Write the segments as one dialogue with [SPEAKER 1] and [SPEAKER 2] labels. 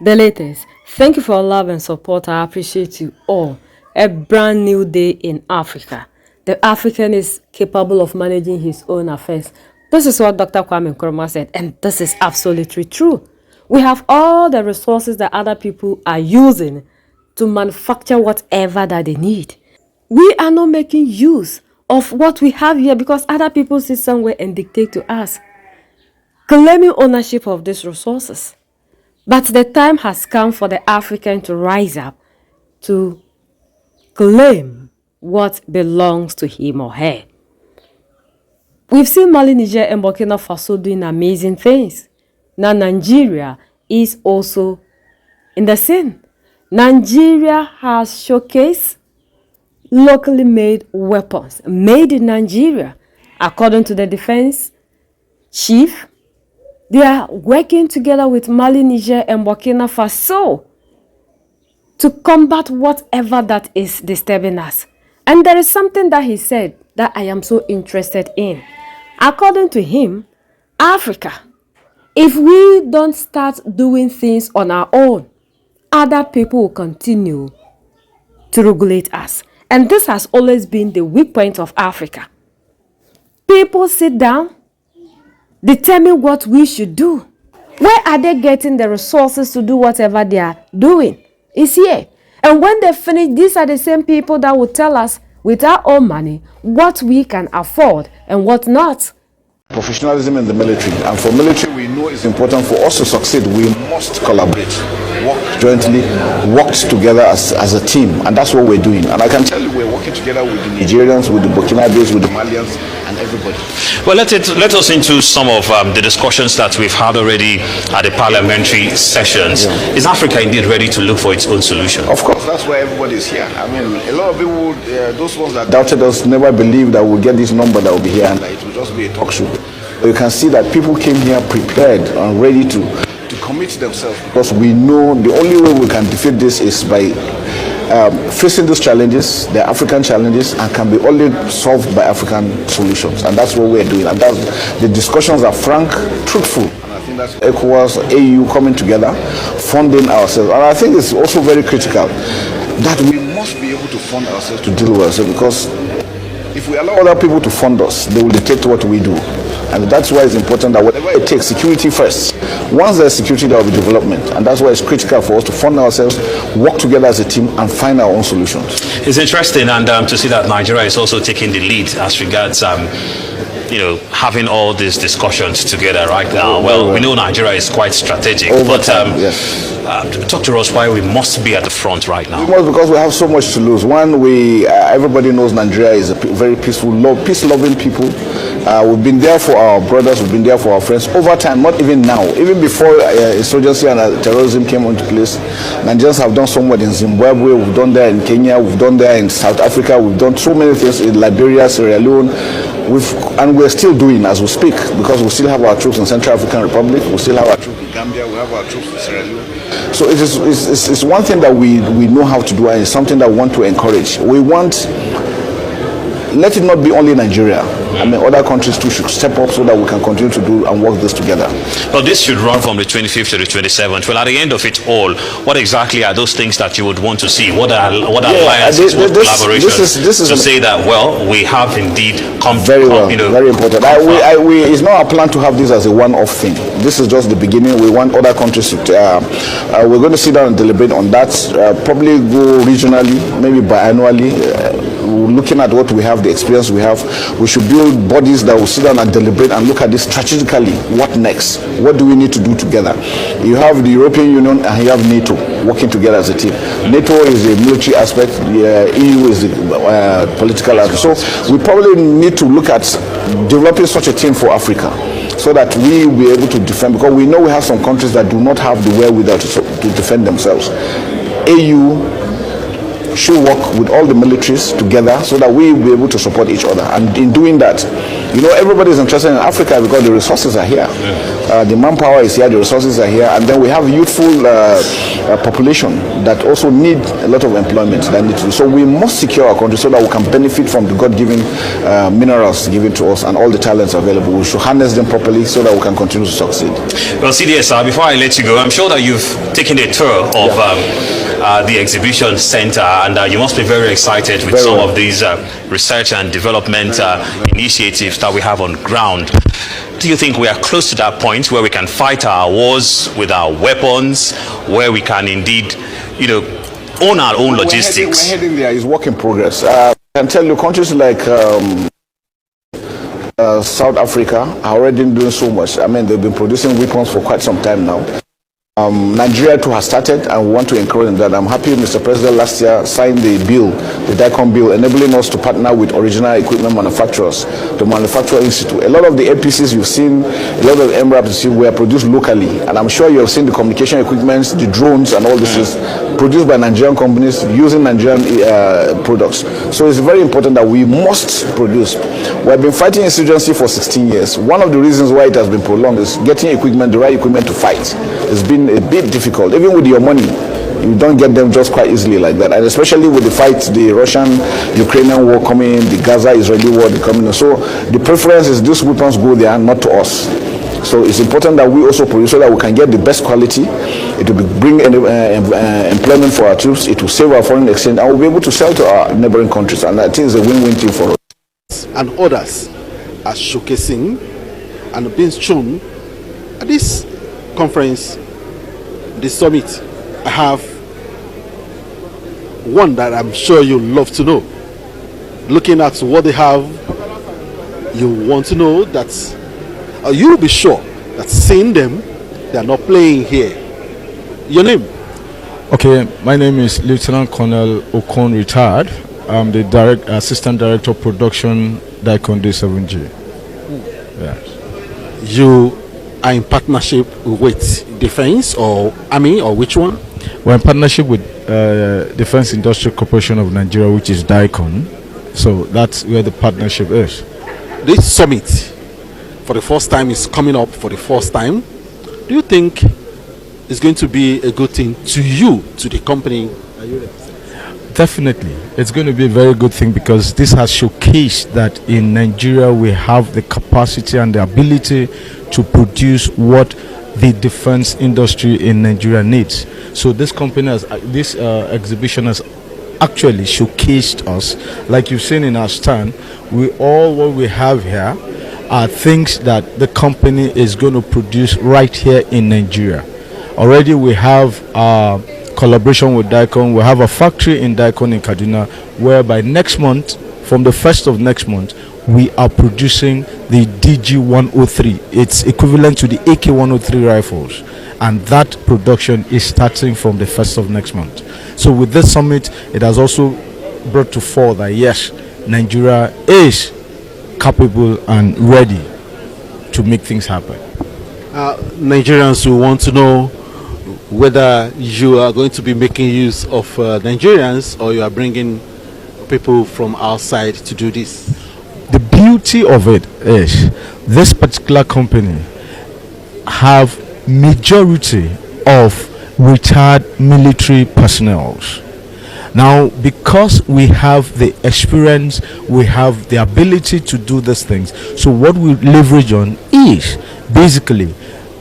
[SPEAKER 1] The latest. Thank you for your love and support. I appreciate you all. A brand new day in Africa. The African is capable of managing his own affairs. This is what Dr. Kwame Nkrumah said, and this is absolutely true. We have all the resources that other people are using to manufacture whatever that they need. We are not making use of what we have here because other people sit somewhere and dictate to us, claiming ownership of these resources. But the time has come for the African to rise up to claim what belongs to him or her. We've seen Mali, Niger, and Burkina Faso doing amazing things. Now Nigeria is also in the scene. Nigeria has showcased locally made weapons made in Nigeria. According to the defense chief, they are working together with Mali, Niger, and Burkina Faso to combat whatever that is disturbing us. And there is something that he said that I am so interested in. According to him, Africa, if we don't start doing things on our own, other people will continue to regulate us. And this has always been the weak point of Africa. People sit down, determine what we should do. Where are they getting the resources to do whatever they are doing? It's here. And when they finish, these are the same people that will tell us with our own money what we can afford and what not.
[SPEAKER 2] Professionalism in the military, and for military we know it's important for us to succeed. We must collaborate, work jointly, work together as a team, and that's what we're doing. And I can tell you we're working together with the Nigerians, with the Burkinabes, with the Malians, and everybody.
[SPEAKER 3] Well, let us into some of the discussions that we've had already at the parliamentary sessions. Yeah. Is Africa indeed ready to look for its own solution?
[SPEAKER 2] Of course, that's why everybody is here. I mean, a lot of people, those ones that doubted us, never believed that we'll get this number that will be here and that it will just be a talk show. You can see that people came here prepared and ready to commit themselves, because we know the only way we can defeat this is by facing these challenges, the African challenges, and can be only solved by African solutions. And that's what we're doing. And that's, the discussions are frank, truthful. And I think that's ECOWAS, AU coming together, funding ourselves. And I think it's also very critical that we must be able to fund ourselves to deal with ourselves, because if we allow other people to fund us, they will dictate what we do. And that's why it's important that whatever it takes, security first. Once there's security, there will be development. And that's why it's critical for us to fund ourselves, work together as a team, and find our own solutions.
[SPEAKER 3] It's interesting and to see that Nigeria is also taking the lead as regards having all these discussions together right now. Well, we know Nigeria is quite strategic, but
[SPEAKER 2] yes.
[SPEAKER 3] Talk to us why we must be at the front right now.
[SPEAKER 2] We must, because we have so much to lose. One, everybody knows Nigeria is a very peaceful, peace-loving people. We've been there for our brothers, we've been there for our friends over time, not even now. Even before insurgency and terrorism came into place, Nigerians have done so much in Zimbabwe, we've done there in Kenya, we've done there in South Africa, we've done so many things in Liberia, Sierra Leone, and we're still doing as we speak, because we still have our troops in Central African Republic, we still have our troops in Gambia, we have our troops in Sierra Leone. So it's one thing that we know how to do, and it's something that we want to encourage. Let it not be only Nigeria. I mean, other countries too should step up so that we can continue to do and work this together.
[SPEAKER 3] But this should run from the 25th to the 27th. Well, at the end of it all, what exactly are those things that you would want to see? What alliances, what collaborations to say that, well, we have indeed come
[SPEAKER 2] very well, very important. It's not our plan to have this as a one-off thing. This is just the beginning. We want other countries to, we're going to sit down and deliberate on that, probably go regionally, maybe biannually, looking at what we have, the experience we have. We should build bodies that will sit down and deliberate and look at this strategically. What next? What do we need to do together? You have the European Union and you have NATO working together as a team. NATO is the military aspect, the EU is the political aspect. So we probably need to look at developing such a team for Africa, so that we will be able to defend, because we know we have some countries that do not have the wherewithal to defend themselves. AU should work with all the militaries together so that we will be able to support each other. And in doing that, everybody is interested in Africa because the resources are here. The manpower is here, the resources are here, and then we have youthful population that also need a lot of employment. So we must secure our country so that we can benefit from the God-given minerals given to us and all the talents available. We should harness them properly so that we can continue to succeed.
[SPEAKER 3] Well, CDS, before I let you go, I'm sure that you've taken a tour of the exhibition center, and you must be very excited with some of these research and development initiatives that we have on ground. Do you think we are close to that point where we can fight our wars with our weapons, where we can indeed, own our own logistics?
[SPEAKER 2] We're heading there. It's work in progress. I can tell you, countries like South Africa are already doing so much. I mean, they've been producing weapons for quite some time now. Nigeria too has started, and we want to encourage that. I'm happy Mr. President last year signed the bill, the DICOM bill, enabling us to partner with original equipment manufacturers to manufacture institute. A lot of the APCs you've seen, a lot of the MRAPs you've seen were produced locally, and I'm sure you have seen the communication equipments, the drones, and all this is produced by Nigerian companies using Nigerian products. So it's very important that we must produce. We have been fighting insurgency for 16 years. One of the reasons why it has been prolonged is getting equipment, the right equipment to fight. It's been a bit difficult. Even with your money, you don't get them just quite easily like that. And especially with the fight, the Russian-Ukrainian war coming, the Gaza-Israeli war coming. So the preference is these weapons go there, not to us. So it's important that we also produce so that we can get the best quality. It will bring employment for our troops. It will save our foreign exchange, and we'll be able to sell to our neighboring countries. And I think it's a win-win thing for us.
[SPEAKER 4] And others are showcasing and being shown at this conference, the summit. I have one that I'm sure you love to know. Looking at what they have, you want to know that you'll be sure that seeing them, they are not playing here. Your name?
[SPEAKER 5] Okay, my name is Lieutenant Colonel Okon, retired. I'm the Assistant Director of Production, DICOM D7G. Yes.
[SPEAKER 4] You are in partnership with Defense or Army, or which one?
[SPEAKER 5] We're in partnership with Defense Industrial Corporation of Nigeria, which is DICOM. So that's where the partnership is.
[SPEAKER 4] This summit, for the first time, is coming up for the first time. Do you think it's going to be a good thing to you, to the company? Are you there?
[SPEAKER 5] Definitely. It's going to be a very good thing, because this has showcased that in Nigeria we have the capacity and the ability to produce what the defense industry in Nigeria needs. So this company has, this exhibition has actually showcased us. Like you've seen in our stand, what we have here are things that the company is going to produce right here in Nigeria. Already we have collaboration with DICOM. We have a factory in DICOM in Kaduna, whereby next month, from the 1st of next month, we are producing the DG-103. It's equivalent to the AK-103 rifles, and that production is starting from the 1st of next month. So with this summit, it has also brought to fore that yes, Nigeria is capable and ready to make things happen.
[SPEAKER 4] Nigerians will want to know whether you are going to be making use of Nigerians, or you are bringing people from outside to do this.
[SPEAKER 5] The beauty of it is this particular company have majority of retired military personnel. Now, because we have the experience, we have the ability to do these things, so what we leverage on is basically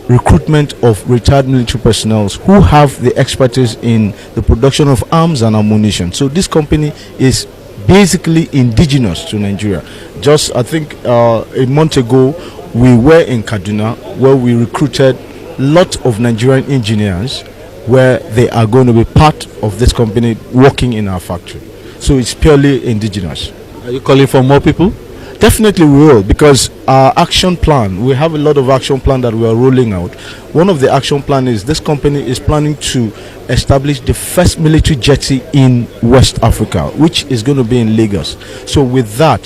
[SPEAKER 5] recruitment of retired military personnel who have the expertise in the production of arms and ammunition. So this company is basically indigenous to Nigeria. Just I think a month ago we were in Kaduna, where we recruited a lot of Nigerian engineers, where they are going to be part of this company working in our factory. So it's purely indigenous.
[SPEAKER 4] Are you calling for more people?
[SPEAKER 5] Definitely we will, because our action plan, we have a lot of action plan that we are rolling out. One of the action plan is this company is planning to establish the first military jetty in West Africa, which is going to be in Lagos. So with that,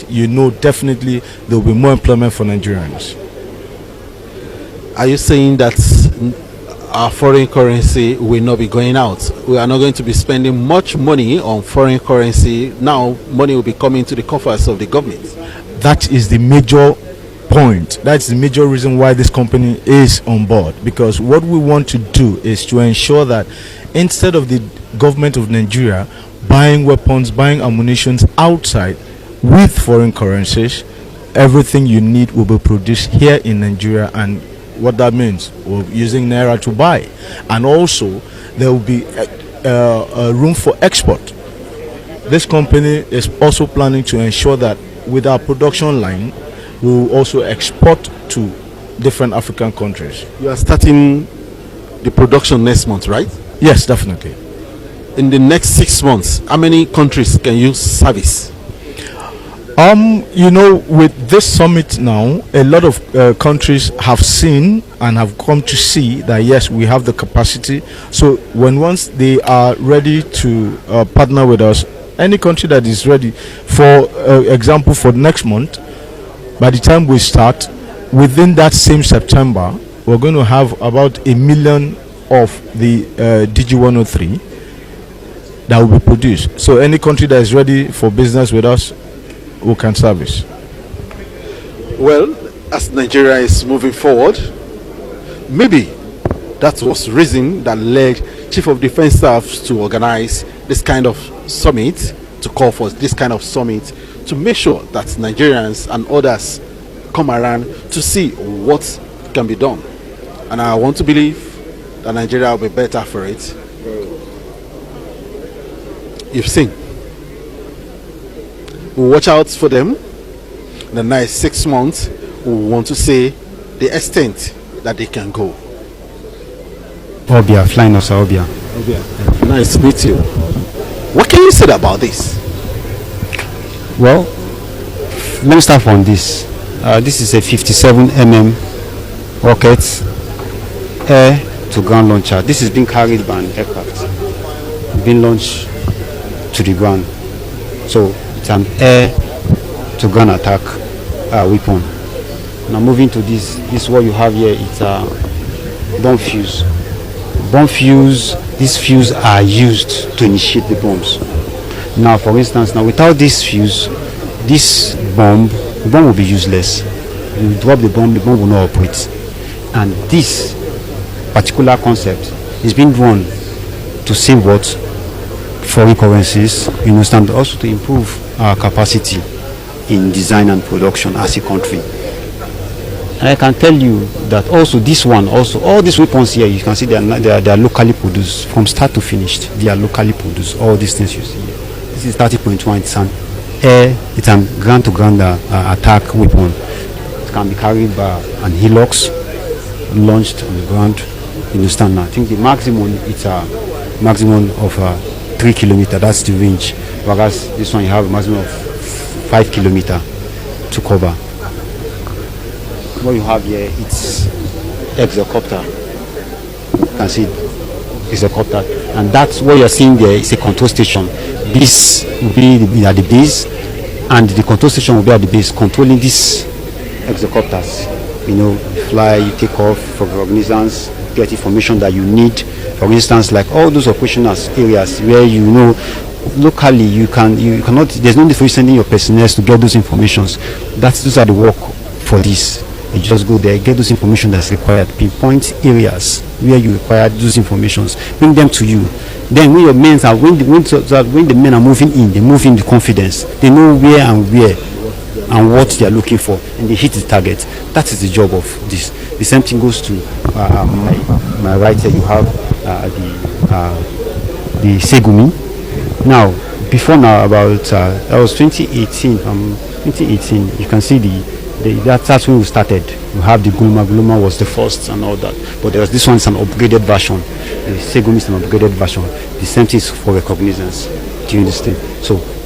[SPEAKER 5] definitely there will be more employment for Nigerians.
[SPEAKER 4] Are you saying that our foreign currency will not be going out? We are not going to be spending much money on foreign currency. Now money will be coming to the coffers of the government.
[SPEAKER 5] That is the major point. That's the major reason why this company is on board, because what we want to do is to ensure that instead of the government of Nigeria buying weapons, buying ammunition outside with foreign currencies, everything you need will be produced here in Nigeria. And what that means, we're using Naira to buy, and also there will be a room for export. This company is also planning to ensure that with our production line, we will also export to different African countries.
[SPEAKER 4] You are starting the production next month, right?
[SPEAKER 5] Yes, definitely.
[SPEAKER 4] In the next 6 months, how many countries can you service?
[SPEAKER 5] With this summit now, a lot of countries have seen and have come to see that yes, we have the capacity. So once they are ready to partner with us, any country that is ready, for example, for next month, by the time we start, within that same September, we're going to have about 1 million of the DG103 that will be produced. So any country that is ready for business with us, we can service.
[SPEAKER 4] Well, as Nigeria is moving forward, maybe that was the reason that led Chief of Defense Staff to organize this kind of summit, to call for this kind of summit, to make sure that Nigerians and others come around to see what can be done. And I want to believe that Nigeria will be better for it. You've seen. We'll watch out for them. In the next 6 months, we want to see the extent that they can go.
[SPEAKER 6] Obia, flying officer Obia.
[SPEAKER 4] Nice to meet you. What can you say about this?
[SPEAKER 6] Well, let me start from this. This is a 57 rocket air to ground launcher. This is being carried by an aircraft, being launched to the ground. So it's an air to ground attack weapon. Now moving to this is what you have here. It's a bomb fuse. Bomb fuse. These fuses are used to initiate the bombs. Now, for instance, without this fuse, this bomb will be useless. You drop the bomb will not operate. And this particular concept is being drawn to save what? Foreign currencies, you understand, also to improve our capacity in design and production as a country. And I can tell you that also this one, also all these weapons here, you can see they are locally produced from start to finish. They are locally produced. All these things you see here. This is 30.1. It's an air. It's a ground-to-ground attack weapon. It can be carried by an helix, launched on the ground. You understand now? I think the maximum, it's a maximum of 3 kilometers. That's the range. Whereas this one you have a maximum of 5 kilometers to cover. What you have here, it's hexacopter. You can see hexacopter, and that's what you're seeing there is a control station. This will be at the base, and the control station will be at the base, controlling these hexacopters. You know, fly, you take off for reconnaissance, get information that you need. For instance, like all those operational areas where you know locally you cannot. There's no need for you sending your personnel to get those informations. Those are the work for this. You just go there, get those information that's required, pinpoint areas where you require those informations, bring them to you. Then when your men are when the men are moving in, they move in the confidence. They know where and what they are looking for, and they hit the target. That is the job of this. The same thing goes to my right here. You have the Segumi. Now, before now, about that was 2018. 2018. You can see that's when we started. You have the Gulma. Gulma was the first and all that. But there was this one is an upgraded version. The Segumi is an upgraded version. The same thing is for reconnaissance. Do you understand?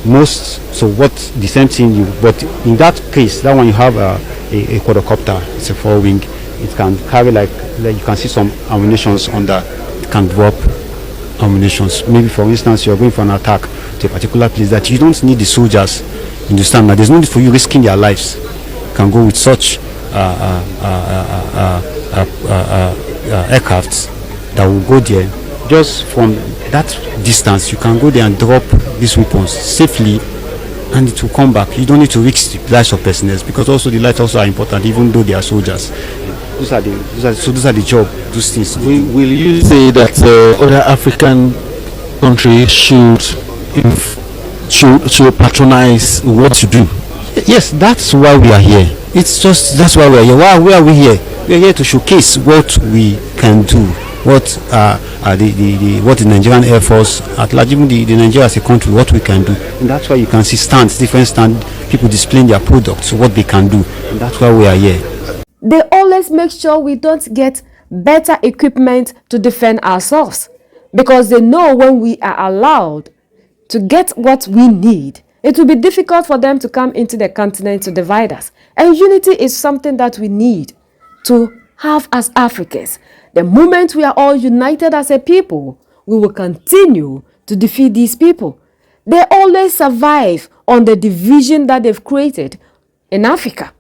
[SPEAKER 6] The same thing but in that case, that one you have a quadrocopter. It's a 4-wing. It can carry like you can see some ammunitions on that. It can drop ammunitions. Maybe for instance, you're going for an attack to a particular place that you don't need the soldiers. You understand that there's no need for you risking their lives. Can go with such aircrafts that will go there. Just from that distance, you can go there and drop these weapons safely and it will come back. You don't need to risk the lives of personnel, because also the lives also are important, even though they are soldiers. Those are the job, those things.
[SPEAKER 4] Will you say that other African countries should patronize what you do?
[SPEAKER 6] Yes, that's why we are here. That's why we are here. Why are we here? We are here to showcase what we can do. What the Nigerian Air Force at large, even the Nigeria as a country, what we can do. And that's why you can see different stands, people displaying their products, what they can do. And that's why we are here.
[SPEAKER 1] They always make sure we don't get better equipment to defend ourselves, because they know when we are allowed to get what we need, it will be difficult for them to come into the continent to divide us. And unity is something that we need to have as Africans. The moment we are all united as a people, we will continue to defeat these people. They always survive on the division that they've created in Africa.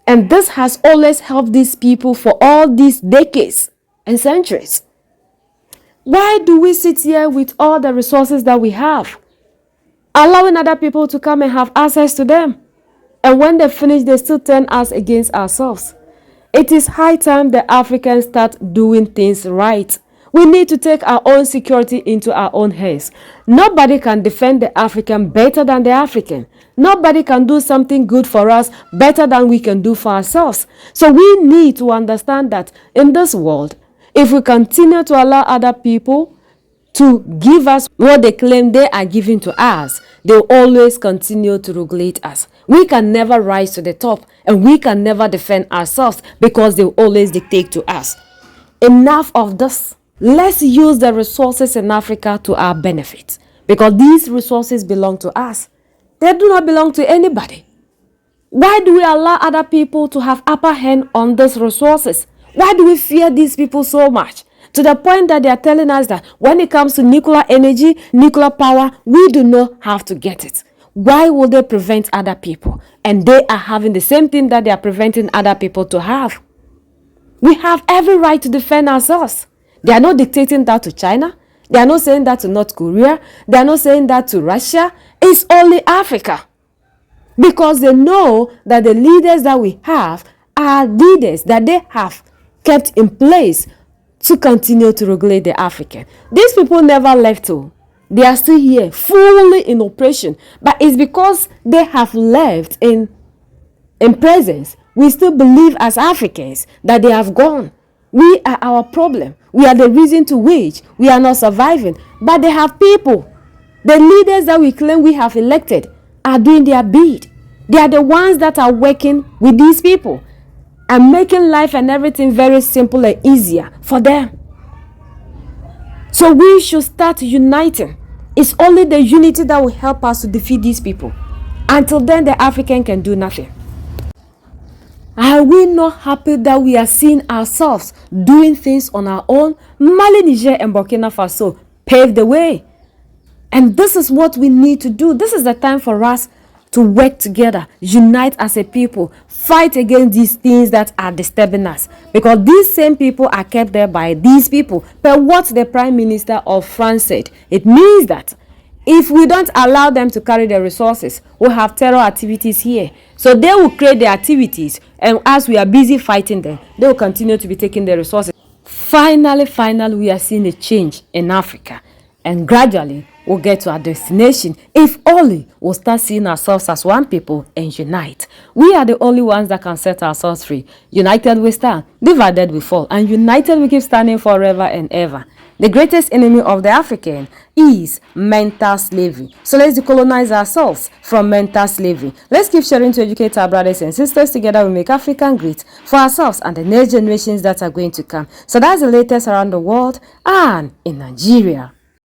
[SPEAKER 1] And this has always helped these people for all these decades and centuries. Why do we sit here with all the resources that we have, allowing other people to come and have access to them? And when they finish, they still turn us against ourselves. It is high time the Africans start doing things right. We need to take our own security into our own hands. Nobody can defend the African better than the African. Nobody can do something good for us better than we can do for ourselves. So we need to understand that in this world, if we continue to allow other people to give us what they claim they are giving to us, they'll always continue to regulate us. We can never rise to the top, and we can never defend ourselves because they'll always dictate to us. Enough of this. Let's use the resources in Africa to our benefit, because these resources belong to us. They do not belong to anybody. Why do we allow other people to have upper hand on these resources? Why do we fear these people so much? To the point that they are telling us that when it comes to nuclear energy, nuclear power, we do not have to get it. Why will they prevent other people? And they are having the same thing that they are preventing other people to have. We have every right to defend ourselves. They are not dictating that to China. They are not saying that to North Korea. They are not saying that to Russia. It's only Africa. Because they know that the leaders that we have are leaders that they have kept in place to continue to regulate the African. These people never left. They are still here, fully in operation. But it's because they have left in presence. We still believe as Africans that they have gone. We are our problem. We are the reason to which we are not surviving. But they have people. The leaders that we claim we have elected are doing their bid. They are the ones that are working with these people and making life and everything very simple and easier for them. So we should start uniting. It's only the unity that will help us to defeat these people. Until then, the African can do nothing. Are we not happy that we are seeing ourselves doing things on our own? Mali, Niger, and Burkina Faso paved the way. And this is what we need to do. This is the time for us to work together, unite as a people, fight against these things that are disturbing us. Because these same people are kept there by these people. But what the Prime Minister of France said, it means that if we don't allow them to carry the resources, we'll have terror activities here. So they will create the activities, and as we are busy fighting them, they will continue to be taking the resources. Finally, we are seeing a change in Africa. And gradually, we'll get to our destination if only we'll start seeing ourselves as one people and unite. We are the only ones that can set ourselves free. United we stand, divided we fall, and united we keep standing forever and ever. The greatest enemy of the African is mental slavery. So let's decolonize ourselves from mental slavery. Let's keep sharing to educate our brothers and sisters. Together we make African great for ourselves and the next generations that are going to come. So that's the latest around the world and in Nigeria.